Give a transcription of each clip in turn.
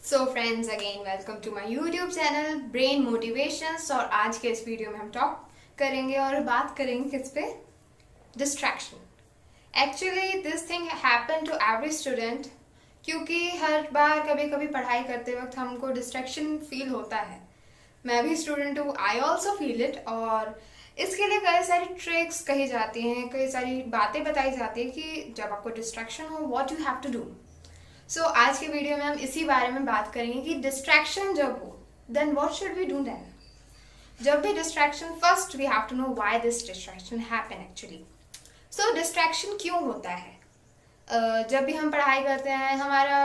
So friends again welcome to my YouTube channel brain motivations. और आज के इस वीडियो में हम टॉक करेंगे और बात करेंगे किस पे? Distraction. Actually this thing happen to every student, क्योंकि हर बार कभी कभी पढ़ाई करते वक्त हमको डिस्ट्रैक्शन फील होता है। मैं भी स्टूडेंट हूँ, आई ऑल्सो फील इट। और इसके लिए कई सारी ट्रिक्स कही जाती हैं, कई सारी बातें बताई जाती है कि जब आपको डिस्ट्रैक्शन हो what you have to do. So आज के वीडियो में हम इसी बारे में बात करेंगे कि डिस्ट्रैक्शन जब हो then what should we do then. जब भी distraction, first we have to know why this distraction happen actually. So distraction क्यों होता है? जब भी हम पढ़ाई करते हैं हमारा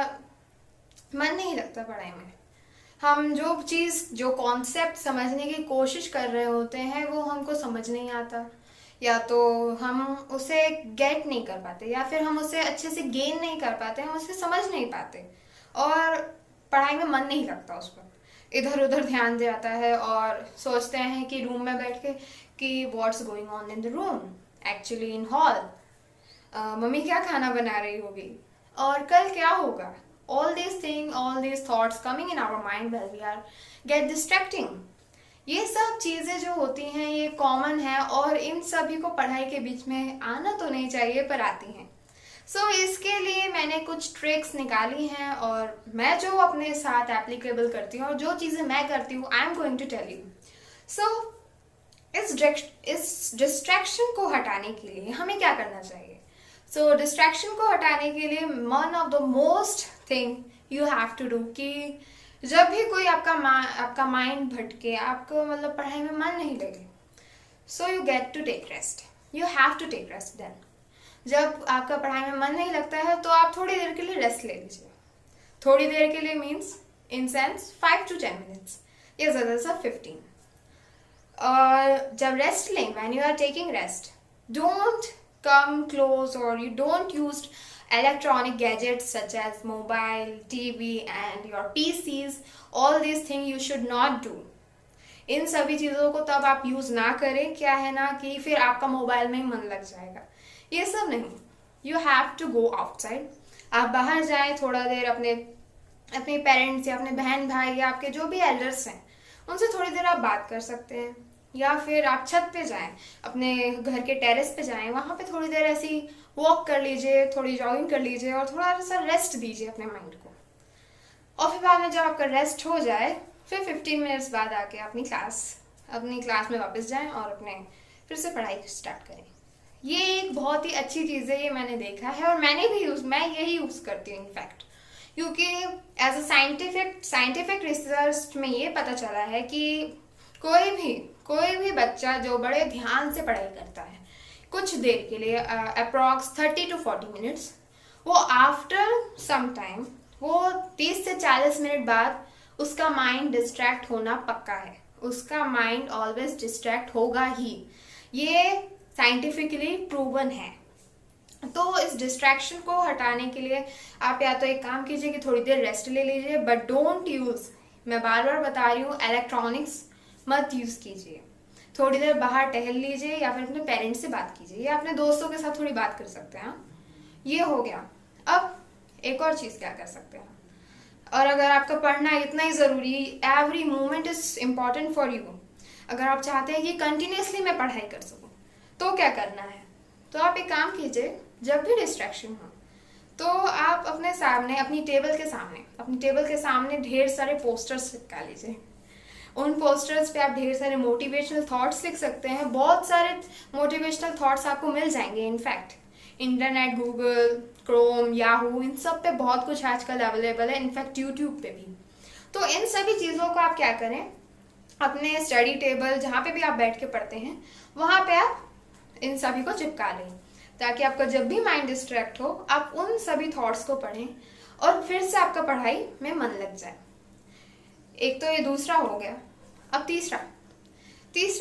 मन नहीं लगता पढ़ाई में। हम जो चीज़, जो कॉन्सेप्ट समझने की कोशिश कर रहे होते हैं वो हमको समझ नहीं आता, या तो हम उसे गेट नहीं कर पाते, या फिर हम उसे अच्छे से गेन नहीं कर पाते, हम उसे समझ नहीं पाते और पढ़ाई में मन नहीं लगता। उस वक्त इधर उधर ध्यान जाता है और सोचते हैं कि रूम में बैठ के कि what's going on in the room, actually in hall mummy क्या खाना बना रही होगी और कल क्या होगा। all these things, all these thoughts coming in our mind while we are get distracting। ये सब चीज़ें जो होती हैं ये कॉमन है और इन सभी को पढ़ाई के बीच में आना तो नहीं चाहिए पर आती हैं। सो इसके लिए मैंने कुछ ट्रिक्स निकाली हैं और मैं जो अपने साथ एप्लीकेबल करती हूँ और जो चीज़ें मैं करती हूँ I am going to tell you. So इस डिस्ट्रैक्शन को हटाने के लिए हमें क्या करना चाहिए? सो डिस्ट्रैक्शन को हटाने के लिए one of the most thing you have to do कि जब भी कोई आपका माइंड भटके, आपको मतलब पढ़ाई में मन नहीं लगे, so you get to take rest. You have to take rest then. जब आपका पढ़ाई में मन नहीं लगता है तो आप थोड़ी देर के लिए रेस्ट ले लीजिए। थोड़ी देर के लिए means in sense 5 to 10 minutes या ज़्यादा से 15। और जब रेस्ट लें, when you are taking rest, don't come close or you don't use electronic gadgets such as mobile, TV and your PCs। all these things you should not do। इन सभी चीज़ों को तब आप यूज़ ना करें, क्या है ना कि फिर आपका मोबाइल में ही मन लग जाएगा। ये सब नहीं, you have to go outside. आप बाहर जाएं थोड़ा देर, अपने पेरेंट्स या अपने बहन भाई या आपके जो भी एल्डर्स हैं उनसे थोड़ी देर आप बात कर सकते हैं, या फिर आप छत पे जाएं, अपने घर के टेरेस पे जाएं, वहाँ पे थोड़ी देर ऐसी वॉक कर लीजिए, थोड़ी जॉगिंग कर लीजिए और थोड़ा सा रेस्ट दीजिए अपने माइंड को। और फिर बाद में जब आपका रेस्ट हो जाए फिर 15 मिनट्स बाद आके अपनी क्लास में वापस जाएं और अपने फिर से पढ़ाई स्टार्ट करें। ये एक बहुत ही अच्छी चीज़ है, ये मैंने देखा है और मैं यही यूज़ करती हूँ इनफैक्ट, क्योंकि एज अ साइंटिफिक रिसर्च में ये पता चला है कि कोई भी बच्चा जो बड़े ध्यान से पढ़ाई करता है कुछ देर के लिए, अप्रॉक्स 30 to 40 मिनट्स, वो आफ्टर सम टाइम, वो 30 से 40 मिनट बाद उसका माइंड डिस्ट्रैक्ट होना पक्का है। उसका माइंड ऑलवेज डिस्ट्रैक्ट होगा ही, ये साइंटिफिकली प्रूवन है। तो इस डिस्ट्रैक्शन को हटाने के लिए आप या तो एक काम कीजिए कि थोड़ी देर रेस्ट ले लीजिए, बट डोंट यूज, मैं बार बार बता रही हूँ, इलेक्ट्रॉनिक्स मत यूज़ कीजिए। थोड़ी देर बाहर टहल लीजिए या फिर अपने पेरेंट्स से बात कीजिए या अपने दोस्तों के साथ थोड़ी बात कर सकते हैं। ये हो गया। अब एक और चीज़ क्या कर सकते हैं, और अगर आपका पढ़ना इतना ही ज़रूरी, every moment is important for you, अगर आप चाहते हैं कि कंटिन्यूसली मैं पढ़ाई कर सकूँ तो क्या करना है? तो आप एक काम कीजिए, जब भी डिस्ट्रैक्शन हो तो आप अपनी टेबल के सामने ढेर सारे पोस्टर्स चिपका लीजिए। उन पोस्टर्स पे आप ढेर सारे मोटिवेशनल थॉट्स लिख सकते हैं। बहुत सारे मोटिवेशनल थॉट्स आपको मिल जाएंगे। In fact internet, Google, Chrome, Yahoo, इन सब पे बहुत कुछ आजकल अवेलेबल है, इनफैक्ट यूट्यूब पे भी। तो इन सभी चीज़ों को आप क्या करें, अपने स्टडी टेबल जहाँ पे भी आप बैठ के पढ़ते हैं वहाँ पे आप इन सभी को चिपका लें, ताकि आपका जब भी माइंड डिस्ट्रैक्ट हो आप उन सभी थॉट्स को पढ़ें और फिर से आपका पढ़ाई में मन लग जाए। एक तो ये दूसरा हो गया। अब तीसरा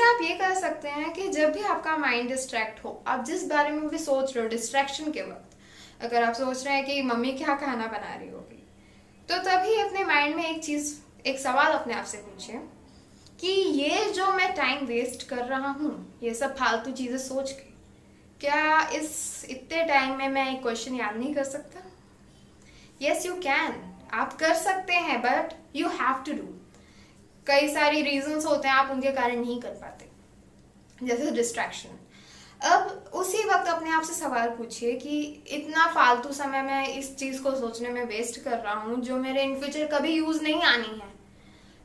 आप ये कर सकते हैं कि जब भी आपका माइंड डिस्ट्रैक्ट हो, आप जिस बारे में भी सोच रहे हो डिस्ट्रैक्शन के वक्त, अगर आप सोच रहे हैं कि मम्मी क्या खाना बना रही होगी, तो तभी अपने माइंड में एक सवाल अपने आप से पूछें कि ये जो मैं टाइम वेस्ट कर रहा हूँ ये सब फालतू चीज़ें सोच के, क्या इस इतने टाइम में मैं एक क्वेश्चन याद नहीं कर सकता? Yes you can. आप कर सकते हैं, but you have to do. कई सारी रीजंस होते हैं आप उनके कारण नहीं कर पाते, जैसे डिस्ट्रैक्शन। अब उसी वक्त अपने आप से सवाल पूछिए कि इतना फालतू समय मैं इस चीज को सोचने में वेस्ट कर रहा हूँ जो मेरे इन फ्यूचर कभी यूज नहीं आनी है,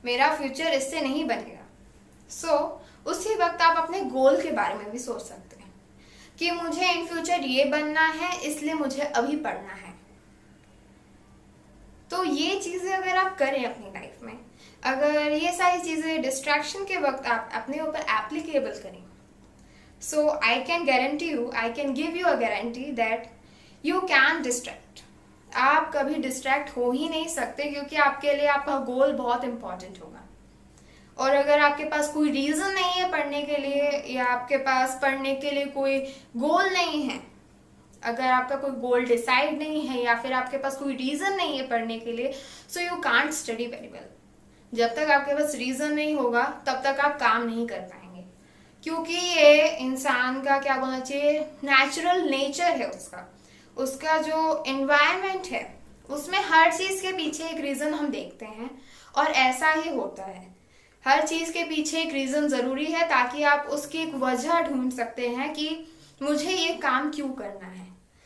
मेरा फ्यूचर इससे नहीं बनेगा। सो उसी वक्त आप अपने गोल के बारे में भी सोच सकते हैं कि मुझे इन फ्यूचर ये बनना है, इसलिए मुझे अभी पढ़ना है। तो ये चीजें अगर आप करें अपनी लाइफ में, अगर ये सारी चीजें डिस्ट्रैक्शन के वक्त आप अपने ऊपर एप्लीकेबल करें, so I can guarantee you, I can give you a guarantee that you can distract. आप कभी डिस्ट्रैक्ट हो ही नहीं सकते, क्योंकि आपके लिए आपका गोल बहुत इंपॉर्टेंट होगा। और अगर आपके पास कोई रीजन नहीं है पढ़ने के लिए, या आपके पास पढ़ने के लिए कोई गोल नहीं है, अगर आपका कोई गोल डिसाइड नहीं है, या फिर आपके पास कोई रीजन नहीं है पढ़ने के लिए, so you can't study very well. जब तक आपके पास रीजन नहीं होगा तब तक आप काम नहीं कर पाएंगे, क्योंकि ये इंसान का क्या बोलना चाहिए, नेचुरल नेचर है उसका जो एनवायरनमेंट है उसमें हर चीज के पीछे एक रीजन हम देखते हैं, और ऐसा ही होता है। हर चीज के पीछे एक रीजन जरूरी है, ताकि आप उसकी एक वजह ढूंढ सकते हैं कि मुझे ये काम क्यों करना है।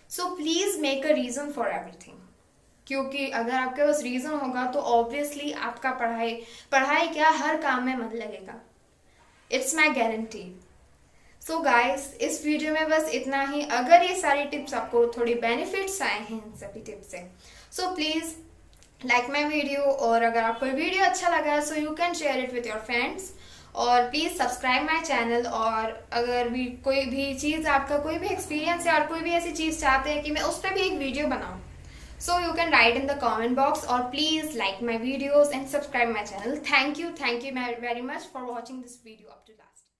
So please make a reason for everything, क्योंकि अगर आपके पास रीजन होगा तो ऑब्वियसली आपका पढ़ाई क्या हर काम में मन लगेगा। It's my guarantee. So guys, इस वीडियो में बस इतना ही। अगर ये सारी टिप्स आपको थोड़ी बेनिफिट्स आए हैं इन सभी टिप्स से, so please like my video, और अगर आपको वीडियो अच्छा लगा है so you can share it with your friends, और प्लीज सब्सक्राइब माई चैनल। और अगर भी कोई भी चीज, आपका कोई भी एक्सपीरियंस है और कोई भी ऐसी चीज चाहते हैं कि मैं उस पर भी एक वीडियो बनाऊं, so you can write in the comment box, or please like my videos and subscribe my channel. Thank you very much for watching this video up to last.